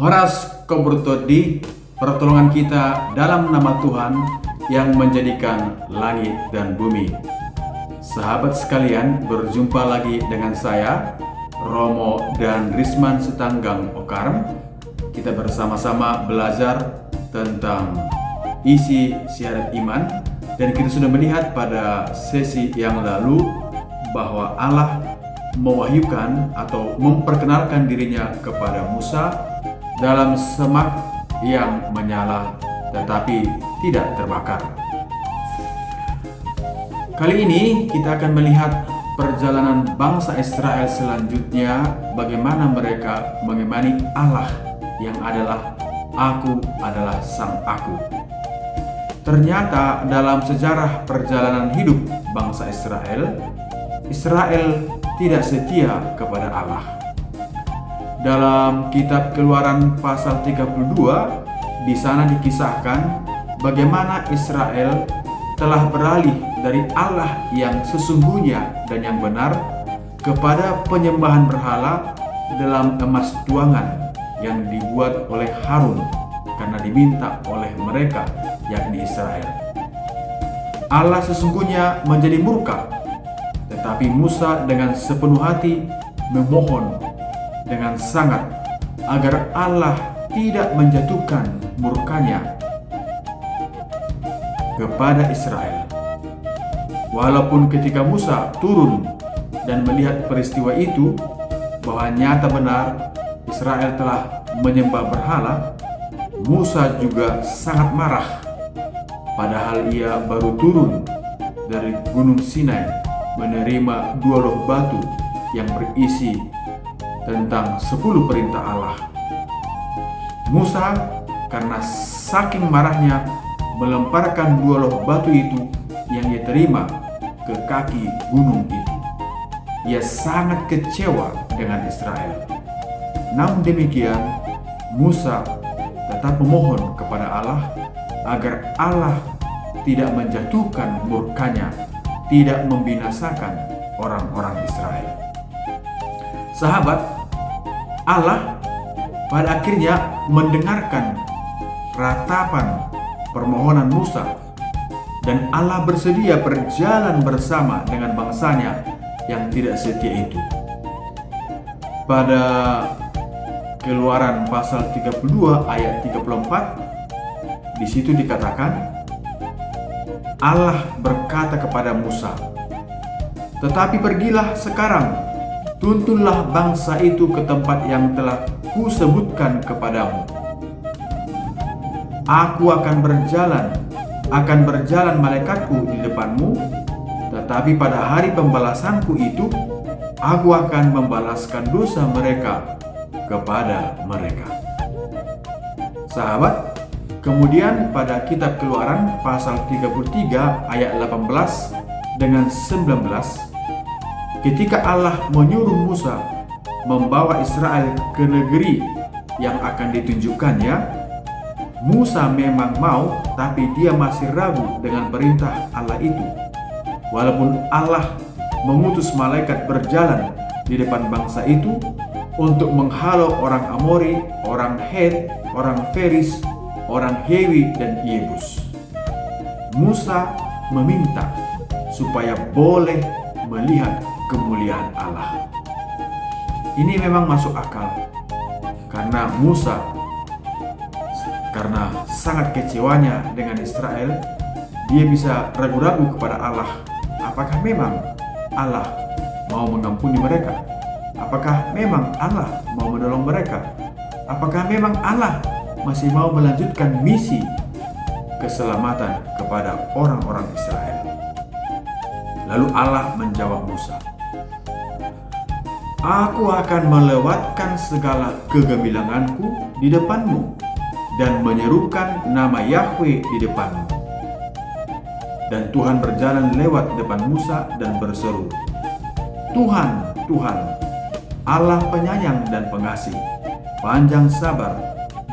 Horas Kobrutodi, pertolongan kita dalam nama Tuhan yang menjadikan langit dan bumi. Sahabat sekalian, berjumpa lagi dengan saya, Romo dan Risman Setanggang Okarm. Kita bersama-sama belajar tentang isi syahadat iman, dan kita sudah melihat pada sesi yang lalu bahwa Allah mewahyukan atau memperkenalkan dirinya kepada Musa dalam semak yang menyala tetapi tidak terbakar. Kali ini kita akan melihat perjalanan bangsa Israel selanjutnya, bagaimana mereka mengimani Allah yang adalah Aku adalah Sang Aku. Ternyata dalam sejarah perjalanan hidup bangsa Israel tidak setia kepada Allah. Dalam kitab Keluaran pasal 32, di sana dikisahkan bagaimana Israel telah beralih dari Allah yang sesungguhnya dan yang benar kepada penyembahan berhala dalam emas tuangan yang dibuat oleh Harun karena diminta oleh mereka, yakni Israel. Allah sesungguhnya menjadi murka, tetapi Musa dengan sepenuh hati memohon dengan sangat agar Allah tidak menjatuhkan murkanya kepada Israel. Walaupun ketika Musa turun dan melihat peristiwa itu, bahwa nyata benar Israel telah menyembah berhala, Musa juga sangat marah. Padahal ia baru turun dari Gunung Sinai menerima 2 loh batu yang berisi tentang 10 perintah Allah. Musa karena saking marahnya melemparkan 2 loh batu itu yang ia terima ke kaki gunung itu. Ia sangat kecewa dengan Israel. Namun demikian, Musa tetap memohon kepada Allah agar Allah tidak menjatuhkan murkanya, tidak membinasakan orang-orang Israel. Sahabat, Allah pada akhirnya mendengarkan ratapan permohonan Musa, dan Allah bersedia berjalan bersama dengan bangsanya yang tidak setia itu. Pada Keluaran pasal 32 ayat 34, di situ dikatakan, Allah berkata kepada Musa, "Tetapi pergilah sekarang, tuntunlah bangsa itu ke tempat yang telah kusebutkan kepadamu. Aku akan berjalan malaikatku di depanmu, tetapi pada hari pembalasanku itu, aku akan membalaskan dosa mereka kepada mereka." Sahabat, kemudian pada kitab Keluaran pasal 33 ayat 18 dengan 19, ketika Allah menyuruh Musa membawa Israel ke negeri yang akan ditunjukkannya, Musa memang mau, tapi dia masih ragu dengan perintah Allah itu. Walaupun Allah mengutus malaikat berjalan di depan bangsa itu untuk menghalau orang Amori, orang Het, orang Feris, orang Hewi, dan Yebus. Musa meminta supaya boleh melihat kemuliaan Allah. Ini memang masuk akal, karena Musa karena sangat kecewanya dengan Israel, dia bisa ragu-ragu kepada Allah. Apakah memang Allah mau mengampuni mereka? Apakah memang Allah mau menolong mereka? Apakah memang Allah masih mau melanjutkan misi keselamatan kepada orang-orang Israel? Lalu Allah menjawab Musa, "Aku akan melewatkan segala kegemilanganku di depanmu dan menyerukan nama Yahweh di depanmu." Dan Tuhan berjalan lewat depan Musa dan berseru, "Tuhan, Tuhan, Allah penyayang dan pengasih, panjang sabar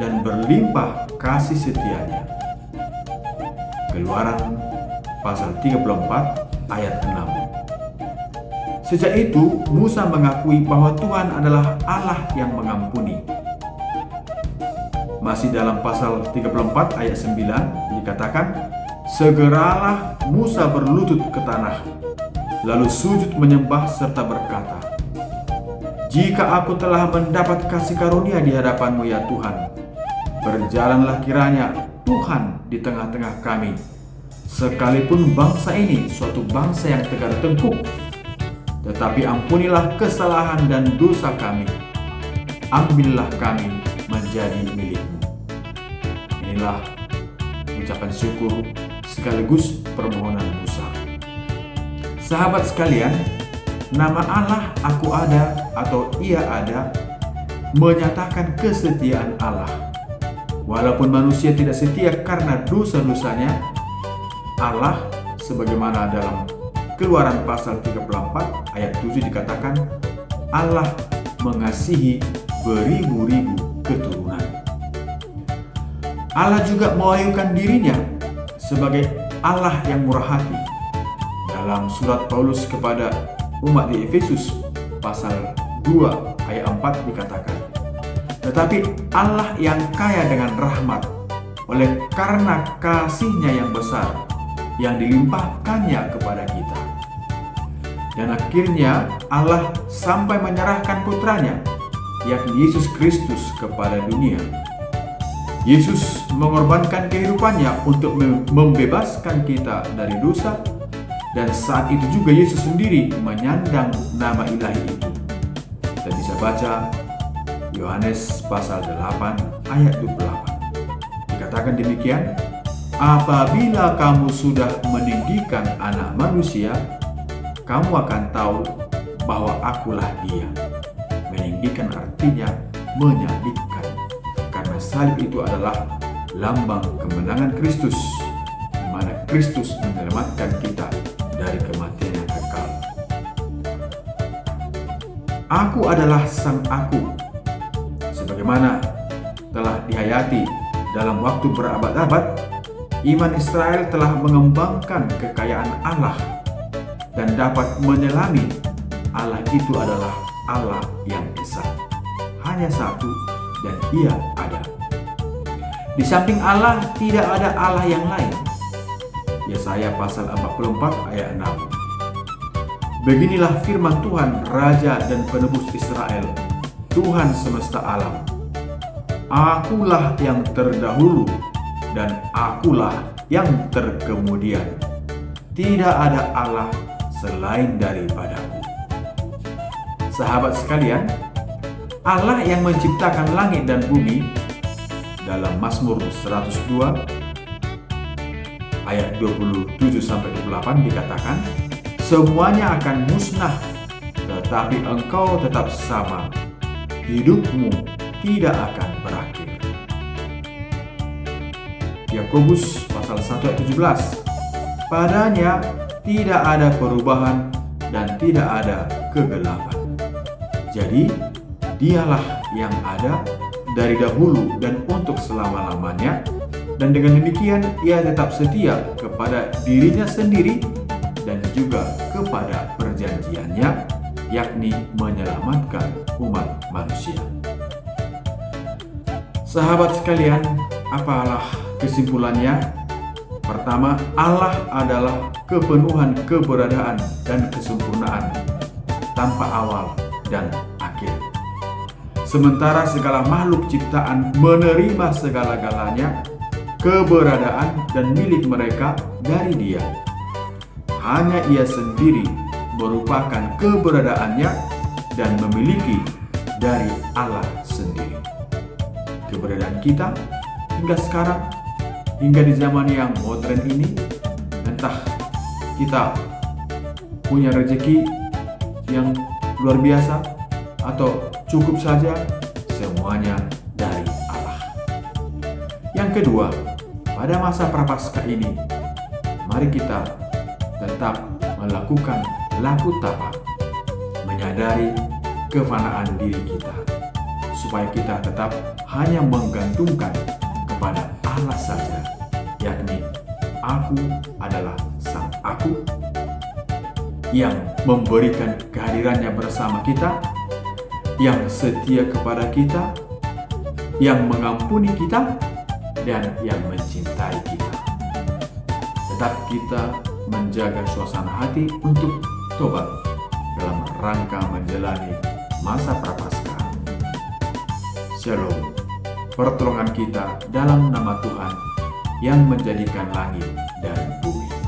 dan berlimpah kasih setianya." Keluaran pasal 34 ayat 6. Sejak itu Musa mengakui bahwa Tuhan adalah Allah yang mengampuni. Masih dalam pasal 34 ayat 9 dikatakan, segeralah Musa berlutut ke tanah, lalu sujud menyembah serta berkata, jika aku telah mendapat kasih karunia di hadapan-Mu ya Tuhan, berjalanlah kiranya Tuhan di tengah-tengah kami, sekalipun bangsa ini suatu bangsa yang tegar tengkuk, tetapi ampunilah kesalahan dan dosa kami, ambillah kami menjadi milik-Mu. Inilah ucapan syukur sekaligus permohonan Musa. Sahabat sekalian, nama Allah Aku Ada atau Ia Ada menyatakan kesetiaan Allah. Walaupun manusia tidak setia karena dosa-dosanya, Allah sebagaimana dalam Keluaran pasal 34 ayat 7 dikatakan, Allah mengasihi beribu-ribu keturunan. Allah juga mewahyukan dirinya sebagai Allah yang murah hati. Dalam surat Paulus kepada umat di Efesus pasal 2 ayat 4 dikatakan, tetapi Allah yang kaya dengan rahmat, oleh karena kasih-Nya yang besar yang dilimpahkannya kepada kita. Dan akhirnya Allah sampai menyerahkan putranya, yakni Yesus Kristus, kepada dunia. Yesus mengorbankan kehidupannya untuk membebaskan kita dari dosa, dan saat itu juga Yesus sendiri menyandang nama ilahi itu. Kita bisa baca Yohanes pasal 8 ayat 28. Dikatakan demikian, apabila kamu sudah meninggikan anak manusia, kamu akan tahu bahwa Akulah Dia. Meninggikan artinya menyalibkan, karena salib itu adalah lambang kemenangan Kristus, di mana Kristus menyelamatkan kita dari kematian yang kekal. Aku adalah Sang Aku, sebagaimana telah dihayati dalam waktu berabad-abad. Iman Israel telah mengembangkan kekayaan Allah dan dapat menyelami Allah itu adalah Allah yang esa, hanya satu, dan Ia ada. Di samping Allah tidak ada Allah yang lain. Yesaya pasal 44 ayat 6. Beginilah firman Tuhan, Raja dan Penebus Israel, Tuhan semesta alam. Akulah yang terdahulu dan Akulah yang terkemudian. Tidak ada Allah selain daripadaku. Sahabat sekalian, Allah yang menciptakan langit dan bumi, dalam Mazmur 102 ayat 27-28 dikatakan, semuanya akan musnah, tetapi Engkau tetap sama. Hidupmu tidak akan berakhir. Yakobus pasal 1 ayat 17. Padanya tidak ada perubahan dan tidak ada kegelapan. Jadi, Dialah yang ada dari dahulu dan untuk selama-lamanya, dan dengan demikian Ia tetap setia kepada dirinya sendiri dan juga kepada perjanjiannya, yakni menyelamatkan umat manusia. Sahabat sekalian, apalah kesimpulannya? Pertama, Allah adalah kepenuhan keberadaan dan kesempurnaan tanpa awal dan akhir. Sementara segala makhluk ciptaan menerima segala-galanya, keberadaan dan milik mereka dari Dia. Hanya Ia sendiri merupakan keberadaannya dan memiliki dari Allah sendiri. Keberadaan kita hingga sekarang, hingga di zaman yang modern ini, entah kita punya rezeki yang luar biasa atau cukup saja, semuanya dari Allah. Yang kedua, pada masa prapaskah ini, mari kita tetap melakukan laku tapa, menyadari kefanaan diri kita, supaya kita tetap hanya menggantungkan kepada Allah saja, yakni Aku adalah Sang Aku yang memberikan kehadirannya bersama kita, yang setia kepada kita, yang mengampuni kita dan yang mencintai kita. Tetap kita menjaga suasana hati untuk tobat dalam rangka menjalani masa prapaskah. Shalom. Pertolongan kita dalam nama Tuhan yang menjadikan langit dan bumi.